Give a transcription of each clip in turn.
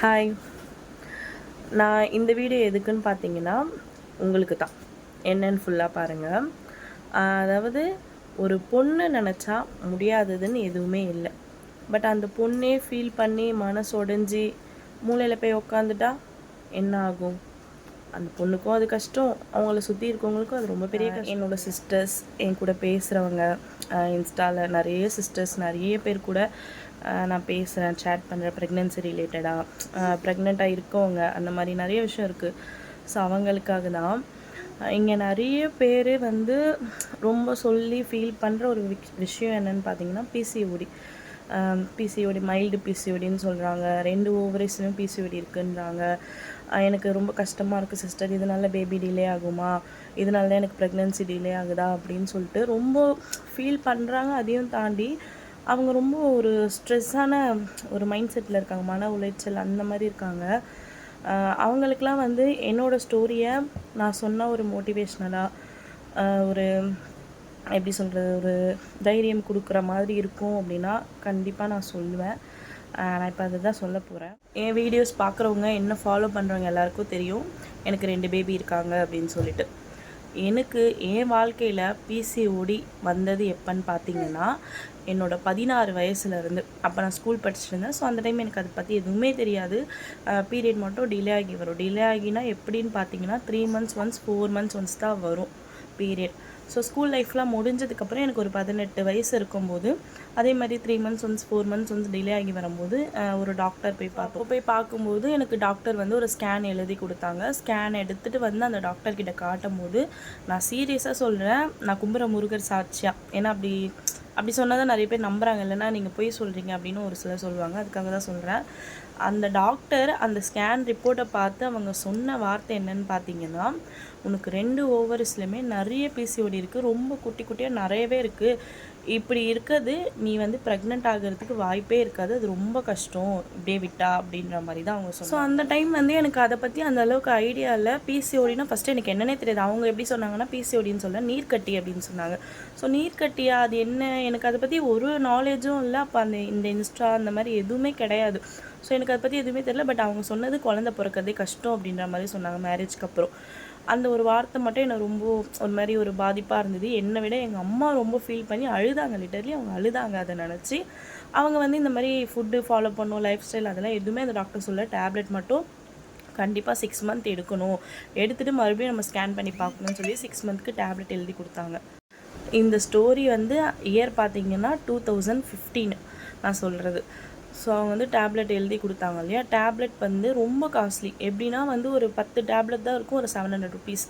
Hi. நான் இந்த video எதுக்குன்னு பார்த்தீங்கன்னா, உங்களுக்கு தான். என்னன்னு ஃபுல்லா பாருங்க. அதாவது ஒரு பொண்ணு நெனச்சா முடியாததுன்னு எதுவுமே இல்ல. பட் அந்த பொண்ணே ஃபீல் பண்ணி மனசு உடைஞ்சு மூலையில போய் உட்காந்துட்டா என்ன ஆகும்? அந்த பொண்ணுக்கும் அது கஷ்டம். அவங்கள சுத்தி இருக்கவங்களுக்கும் அது ரொம்ப பெரிய கஷ்டம். என்னோட சிஸ்டர்ஸ், என் கூட பேசுறவங்க, இன்ஸ்டால நெறைய சிஸ்டர்ஸ் நெறைய பேர் கூட நான் பேசுறேன், சேட் பண்றேன் பிரெக்னன்சி ரிலேட்டடா. பிரெக்னென்ட்டா இருக்கவங்க அந்த மாரி நெறைய விஷயம் இருக்கு. ஸோ அவங்களுக்காக தான். இங்க நெறைய பேரு வந்து ரொம்ப சொல்லி ஃபீல் பண்ற ஒரு விஷயம் என்னன்னு பார்த்தீங்கன்னா, பிசிஓடி. பிசிஓடி மைல்டு பிசிஓடின்னு சொல்றாங்க. 2 ஓவரீஸ்லயும் பிசிஓடி இருக்குன்றாங்க. எனக்கு ரொம்ப கஷ்டமா இருக்குது சிஸ்டர். இதனால பேபி டிலே ஆகுமா? இதனால தான் எனக்கு ப்ரெக்னன்சி டிலே ஆகுதா? அப்படின்னு சொல்லிட்டு ரொம்ப ஃபீல் பண்றாங்க. அதையும் தாண்டி அவங்க ரொம்ப ஒரு ஸ்ட்ரெஸ்ஸான ஒரு மைண்ட் செட்டில் இருக்காங்க. மன உளைச்சல் அந்த மாரி இருக்காங்க. அவங்களுக்கெல்லாம் வந்து என்னோடய ஸ்டோரியை நான் சொன்ன ஒரு மோட்டிவேஷ்னலா ஒரு எப்படி சொல்கிறது, ஒரு தைரியம் கொடுக்குற மாதிரி இருக்கும் அப்படின்னா கண்டிப்பாக நான் சொல்லுவேன். நான் இப்போ அதை தான் சொல்ல போகிறேன். என் வீடியோஸ் பார்க்குறவங்க என்ன ஃபாலோ பண்ணுறவங்க எல்லாருக்கும் தெரியும் எனக்கு 2 பேபி இருக்காங்க அப்படின்னு சொல்லிட்டு. எனக்கு என் வாழ்க்கையில் பிசிஓடி வந்தது எப்போன்னு பார்த்தீங்கன்னா, என்னோடய 16 வயசுலேருந்து. அப்போ நான் ஸ்கூல் படிச்சுட்டு இருந்தேன். ஸோ அந்த டைம் எனக்கு அதை பற்றி எதுவுமே தெரியாது. பீரியட் மட்டும் டிலே ஆகி வரும். டிலே ஆகினா எப்படின்னு பார்த்தீங்கன்னா 3 மந்த்ஸ் ஒன்ஸ் 4 மந்த்ஸ் ஒன்ஸ் தான் வரும் பீரியட். ஸோ ஸ்கூல் லைஃப்லாம் முடிஞ்சதுக்கப்புறம் எனக்கு ஒரு 18 வயசு இருக்கும்போது அதே மாதிரி 3 months once 4 months once delay ஆகி வரும்போது ஒரு டாக்டர் போய் பார்ப்போம். போய் பார்க்கும்போது எனக்கு டாக்டர் வந்து ஒரு ஸ்கேன் எழுதி கொடுத்தாங்க. ஸ்கேன் எடுத்துகிட்டு வந்து அந்த டாக்டர்கிட்ட காட்டும் போது நான் சீரியஸாக சொல்கிறேன், நான் கும்புற முருகர் சாட்சியா. ஏன்னா அப்படி சொன்னால் தான் நிறைய பேர் நம்புகிறாங்க, இல்லைன்னா நீங்கள் போய் சொல்கிறீங்க அப்படின்னு ஒரு சிலர் சொல்லுவாங்க. அதுக்காக தான் சொல்கிறேன். அந்த டாக்டர் அந்த ஸ்கேன் ரிப்போர்ட்டை பார்த்து அவங்க சொன்ன வார்த்தை என்னன்னு பார்த்தீங்கன்னா, உனக்கு 2 ஓவர்ஸ்லையுமே நிறைய பிசிஓடி இருக்குது, ரொம்ப குட்டி குட்டியாக நிறையவே இருக்குது. இப்படி இருக்கிறது நீ வந்து ப்ரெக்னென்ட் ஆகிறதுக்கு வாய்ப்பே இருக்காது, அது ரொம்ப கஷ்டம் இப்படியே விட்டா அப்படின்ற மாதிரி தான் அவங்க சொன்னாங்க. ஸோ அந்த டைம் வந்து எனக்கு அதை பற்றி அந்த அளவுக்கு ஐடியா இல்லை. பிசிஓடினா ஃபஸ்ட்டு எனக்கு என்னன்னே தெரியாது. அவங்க எப்படி சொன்னாங்கன்னா பிசிஓடின்னு சொல்ல நீர்க்கட்டி அப்படின்னு சொன்னாங்க. ஸோ நீர்க்கட்டியா அது என்ன, எனக்கு அதை பற்றி ஒரு நாலேஜும் இல்லை. அப்போ இந்த இன்ஸ்டா அந்த மாதிரி எதுவுமே கிடையாது. ஸோ எனக்கு அதை பற்றி எதுவுமே தெரியல. பட் அவங்க சொன்னது குழந்தை பிறக்கிறதே கஷ்டம் அப்படின்ற மாதிரி சொன்னாங்க மேரேஜ்க்கு அப்புறம். அந்த ஒரு வார்த்தை மட்டும் எனக்கு ரொம்ப ஒரு மாதிரி ஒரு பாதிப்பாக இருந்தது. என்னை விட எங்கள் அம்மா ரொம்ப ஃபீல் பண்ணி அழுதாங்க. லிட்டர்லி அவங்க அழுதாங்க அதை நினச்சி. அவங்க வந்து இந்த மாதிரி ஃபுட்டு ஃபாலோ பண்ணணும், லைஃப் ஸ்டைல் அதெல்லாம் எதுவுமே அந்த டாக்டர் சொல்ல. டேப்லெட் மட்டும் கண்டிப்பாக 6 மந்த் எடுக்கணும், எடுத்துகிட்டு மறுபடியும் நம்ம ஸ்கேன் பண்ணி பார்க்கணும்னு சொல்லி 6 மந்த்க்கு டேப்லெட் எழுதி கொடுத்தாங்க. இந்த ஸ்டோரி வந்து இயர் பார்த்தீங்கன்னா 2015 நான் சொல்கிறது. ஸோ அவங்க வந்து டேப்லெட் எழுதி கொடுத்தாங்க இல்லையா. டேப்லெட் வந்து ரொம்ப காஸ்ட்லி. எப்படின்னா வந்து ஒரு 10 டேப்லெட் தான் இருக்கும், ஒரு 700 ருபீஸ்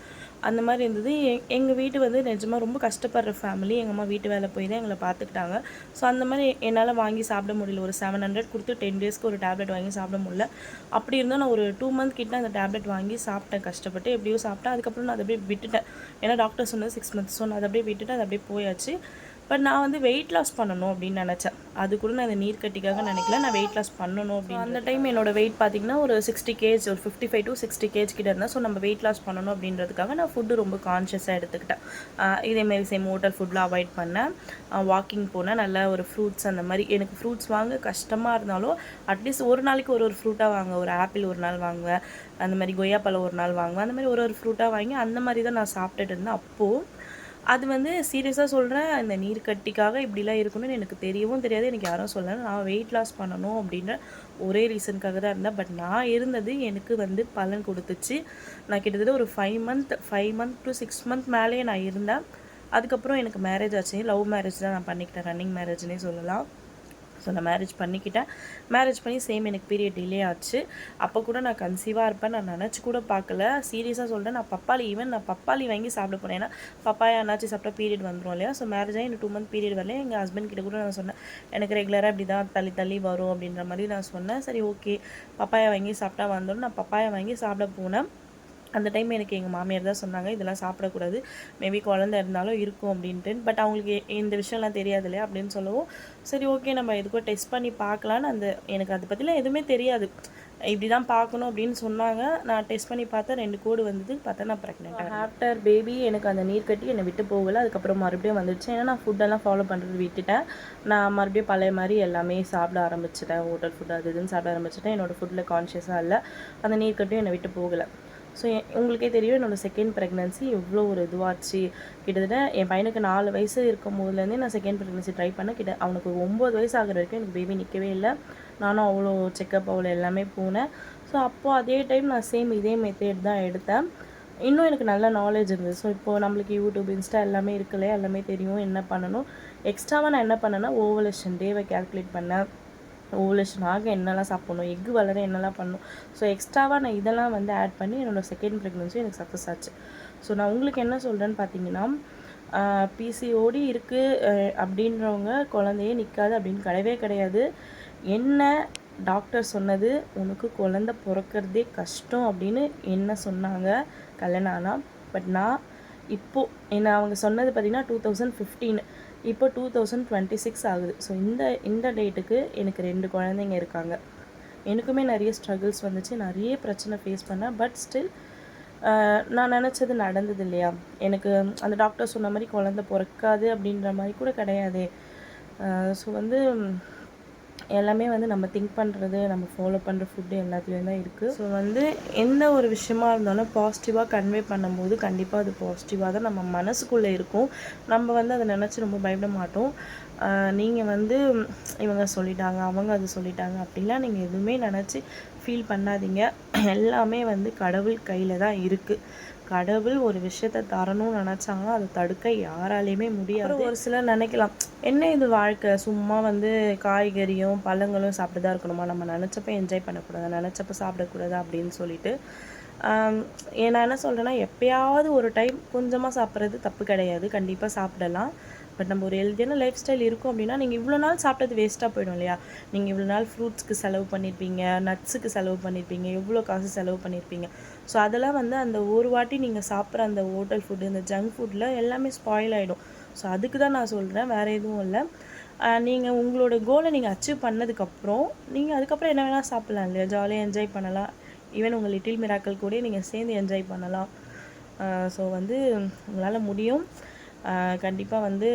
அந்த மாதிரி இருந்தது. எங்கள் வீட்டு வந்து நிஜமாக ரொம்ப கஷ்டப்படுற ஃபேமிலி. எங்கள் அம்மா வீட்டு வேலை போய் தான் எங்களை பார்த்துக்கிட்டாங்க. ஸோ அந்த மாதிரி என்னால் வாங்கி சாப்பிட முடியல. ஒரு 700 கொடுத்து 10 டேஸ்க்கு ஒரு டேப்லெட் வாங்கி சாப்பிட முடியல. அப்படி இருந்தால் நான் ஒரு 2 மந்த் கிட்ட அந்த டேப்லெட் வாங்கி சாப்பிட்டேன், கஷ்டப்பட்டு எப்படியோ சாப்பிட்டேன். அதுக்கப்புறம் நான் அதை அப்படியே விட்டுட்டேன். ஏன்னா டாக்டர் சொன்னது 6 மந்த்ஸ். ஸோ நான் அதை அப்படியே விட்டுட்டு அது அப்படியே போயாச்சு. பட் நான் வந்து வெயிட் லாஸ் பண்ணணும் அப்படின்னு நினச்சேன். அது கூட நான் இந்த நீர்க்கட்டிக்காக நினைக்கல, நான் வெயிட் லாஸ் பண்ணணும் அப்படின்னு. அந்த டைம் என்னோட வெயிட் பார்த்தீங்கன்னா ஒரு 60 கேஜ், ஒரு 55 to 60 கேஜ் கிட்ட இருந்தேன். ஸோ நம்ம வெயிட் லாஸ் பண்ணணும் அப்படின்றதுக்காக நான் ஃபுட்டு ரொம்ப கான்ஷியஸாக எடுத்துக்கிட்டேன். இதேமாரி சேம் ஹோட்டல் ஃபுட்லாம் அவாய்ட் பண்ணேன். வாக்கிங் போனேன், நல்லா ஒரு ஃப்ரூட்ஸ் அந்த மாதிரி. எனக்கு ஃப்ரூட்ஸ் வாங்க கஷ்டமாக இருந்தாலும் அட்லீஸ்ட் ஒரு நாளைக்கு ஒரு ஃப்ரூட்டாக வாங்க. ஒரு ஆப்பிள் ஒரு நாள் வாங்குவேன், அந்த மாதிரி கொய்யாப்பழம் ஒரு நாள் வாங்குவேன். அந்த மாதிரி ஒரு ஃப்ரூட்டாக வாங்கி அந்த மாதிரி தான் நான் சாப்பிட்டுட்டு இருந்தேன். அப்போது அது வந்து சீரியஸாக சொல்கிறேன், இந்த நீர்க்கட்டிக்காக இப்படிலாம் இருக்கணும்னு எனக்கு தெரியவும் தெரியாது, எனக்கு யாரும் சொல்லலை. நான் வெயிட் லாஸ் பண்ணணும் அப்படின்ற ஒரே ரீசனுக்காக தான் இருந்தேன். பட் நான் இருந்தது எனக்கு வந்து பலன் கொடுத்துச்சு. நான் கிட்டத்தட்ட ஒரு 5 மந்த் to 6 மந்த் மேலேயே நான் இருந்தேன். அதுக்கப்புறம் எனக்கு மேரேஜ் ஆச்சு. லவ் மேரேஜ் தான் நான் பண்ணிக்கிட்டேன், ரன்னிங் மேரேஜ்னே சொல்லலாம். ஸோ நான் மேரேஜ் பண்ணிக்கிட்டேன். மேரேஜ் பண்ணி சேம் எனக்கு பீரியட் டிலே ஆச்சு. அப்போ கூட நான் கன்சீவாக இருப்பேன் நான் நினச்சி கூட பார்க்கல. சீரியஸாக சொல்கிறேன், நான் பப்பாளி வாங்கி சாப்பிட போனேன். ஏன்னா பப்பாயா என்னாச்சு சாப்பிட்டா பீரியட் வந்துடும் இல்லையா. ஸோ மேரேஜ் ஆகி எனக்கு 2 மந்த் பீரியட் வரல. எங்கள் ஹஸ்பண்ட் கிட்ட கூட நான் சொன்னேன், எனக்கு ரெகுலராக இப்படி தான் தள்ளி தள்ளி வரும் அப்படின்ற மாதிரி நான் சொன்னேன். சரி ஓகே, பப்பாயா வாங்கி சாப்பிட்டா வந்துடும். நான் பப்பாயா வாங்கி சாப்பிட போனேன். அந்த டைம் எனக்கு எங்கள் மாமியார் தான் சொன்னாங்க, இதெல்லாம் சாப்பிடக்கூடாது, மேபி குழந்தை இருந்தாலும் இருக்கும் அப்படின்ட்டு. பட் அவங்களுக்கு இந்த விஷயம்லாம் தெரியாது இல்லையா அப்படின்னு சொல்லவும், சரி ஓகே நம்ம எதுக்கோ டெஸ்ட் பண்ணி பார்க்கலான்னு எனக்கு அதை பற்றிலாம் எதுவுமே தெரியாது. இப்படி தான் பார்க்கணும் அப்படின்னு சொன்னாங்க. நான் டெஸ்ட் பண்ணி பார்த்தேன், 2 கோடு வந்தது. பார்த்தா நான் ப்ரெக்னென்ட்டாக. ஆஃப்டர் பேபி எனக்கு அந்த நீர் கட்டி என்னை விட்டு போகலை. அதுக்கப்புறம் மறுபடியும் வந்துடுச்சு. ஏன்னா நான் ஃபுட்டெல்லாம் ஃபாலோ பண்ணுறது விட்டுட்டேன். நான் மறுபடியும் பழைய மாதிரி எல்லாமே சாப்பிட ஆரம்பிச்சிட்டேன். ஹோட்டல் ஃபுட் அது இதுன்னு சாப்பிட ஆரம்பிச்சிட்டேன். என்னோடய ஃபுட்டில் கான்ஷியஸாக இல்லை. அந்த நீர் கட்டியும் என்னை விட்டு போகலை. ஸோ உங்களுக்கே தெரியும் என்னோடய செகண்ட் ப்ரெக்னன்சி எவ்வளோ ஒரு இதுவாச்சு. கிட்டத்தட்ட என் பையனுக்கு 4 வயசு இருக்கும் போதுலேருந்தே நான் செகண்ட் ப்ரெக்னன்சி ட்ரை பண்ணேன். அவனுக்கு 9 வயசு ஆகிற வரைக்கும் எனக்கு பேபி நிற்கவே இல்லை. நானும் அவ்வளோ செக்கப் அவ்வளோ எல்லாமே போனேன். ஸோ அப்போது அதே டைம் நான் சேம் இதே மெத்தட் தான் எடுத்தேன். இன்னும் எனக்கு நல்ல நாலேஜ் இருந்தது. ஸோ இப்போது நம்மளுக்கு யூடியூப், இன்ஸ்டா எல்லாமே இருக்குல்லையா, எல்லாமே தெரியும் என்ன பண்ணணும். எக்ஸ்ட்ராவாக நான் என்ன பண்ணேன்னா ஓவலேஷன் டேவை கேல்குலேட் பண்ணேன். ஓவலேஷன் ஆக என்னெல்லாம் சாப்பிட்ணும், எக்கு வளர என்னெல்லாம் பண்ணணும். ஸோ எக்ஸ்ட்ராவாக நான் இதெல்லாம் வந்து ஆட் பண்ணி என்னோடய செகண்ட் ப்ரெக்னன்சி எனக்கு சக்ஸஸ் ஆச்சு. ஸோ நான் உங்களுக்கு என்ன சொல்கிறேன்னு பார்த்தீங்கன்னா, பிசிஓடி இருக்குது அப்படின்றவங்க குழந்தையே நிற்காது அப்படின்னு கிடையவே கிடையாது. என்ன டாக்டர் சொன்னது, உனக்கு குழந்த பிறக்கிறதே கஷ்டம் அப்படின்னு என்ன சொன்னாங்க கல்யாணம் ஆனால். பட் நான் இப்போது என்ன அவங்க சொன்னது பார்த்திங்கன்னா 2015, இப்போ 2026 ஆகுது. ஸோ இந்த டேட்டுக்கு எனக்கு 2 குழந்தைங்க இருக்காங்க. எனக்குமே நிறைய ஸ்ட்ரகிள்ஸ் வந்துச்சு, நிறைய பிரச்சனை ஃபேஸ் பண்ணேன். பட் ஸ்டில் நான் நினச்சது நடந்தது இல்லையா. எனக்கு அந்த டாக்டர் சொன்ன மாதிரி குழந்த பிறக்காது அப்படின்ற மாதிரி கூட கிடையாது. ஸோ வந்து எல்லாமே வந்து நம்ம திங்க் பண்ணுறது, நம்ம ஃபாலோ பண்ணுற ஃபுட்டு எல்லாத்துலேயும் தான் இருக்குது. ஸோ வந்து எந்த ஒரு விஷயமா இருந்தாலும் பாசிட்டிவாக கன்வே பண்ணும்போது கண்டிப்பாக அது பாசிட்டிவாக தான் நம்ம மனசுக்குள்ளே இருக்கும். நம்ம வந்து அதை நினச்சி ரொம்ப பயப்பட மாட்டோம். நீங்கள் வந்து இவங்க சொல்லிட்டாங்க, அவங்க அது சொல்லிட்டாங்க அப்படின்லாம் நீங்கள் எதுவுமே நினச்சி ஃபீல் பண்ணாதீங்க. எல்லாமே வந்து கடவுள் கையில் தான் இருக்குது. கடவுள் ஒரு விஷயத்தை தரணும்னு நினச்சாங்கன்னா அதை தடுக்க யாராலையுமே முடியாது. ஒரு சிலர் நினைக்கலாம், என்ன இது வாழ்க்கை, சும்மா வந்து காய்கறியும் பழங்களும் சாப்பிட்டு தான் இருக்கணுமா, நம்ம நினச்சப்ப என்ஜாய் பண்ணக்கூடாது, நினச்சப்ப சாப்பிடக்கூடாது அப்படின்னு சொல்லிட்டு. நான் என்ன சொல்கிறேன்னா, எப்போயாவது ஒரு டைம் கொஞ்சமாக சாப்பிட்றது தப்பு கிடையாது, கண்டிப்பாக சாப்பிடலாம். பட் நம்ம ஒரு ஹெல்த்தியான லைஃப் ஸ்டைல் இருக்கும் அப்படின்னா, நீங்கள் இவ்வளோ நாள் சாப்பிட்டது வேஸ்ட்டாக போயிடும் இல்லையா. நீங்கள் இவ்வளோ நாள் ஃப்ரூட்ஸ்க்கு செலவு பண்ணியிருப்பீங்க, நட்ஸுக்கு செலவு பண்ணியிருப்பீங்க, எவ்வளோ காசு செலவு பண்ணியிருப்பீங்க. ஸோ அதெல்லாம் வந்து அந்த ஒரு வாட்டி நீங்கள் சாப்பிட்ற அந்த ஹோட்டல் ஃபுட்டு, இந்த ஜங்க் ஃபுட்டில் எல்லாமே ஸ்பாயில் ஆகிடும். ஸோ அதுக்கு தான் நான் சொல்கிறேன், வேறு எதுவும் இல்லை. நீங்கள் உங்களோட கோலை நீங்கள் அச்சீவ் பண்ணதுக்கப்புறம் நீங்கள் அதுக்கப்புறம் என்ன வேணால் சாப்பிட்லாம் இல்லையா, ஜாலியாக என்ஜாய் பண்ணலாம். ஈவன் உங்கள் லிட்டில் மிராக்கிள் கூட நீங்கள் சேர்ந்து என்ஜாய் பண்ணலாம். ஸோ வந்து உங்களால் முடியும். கண்டிப்பாக வந்து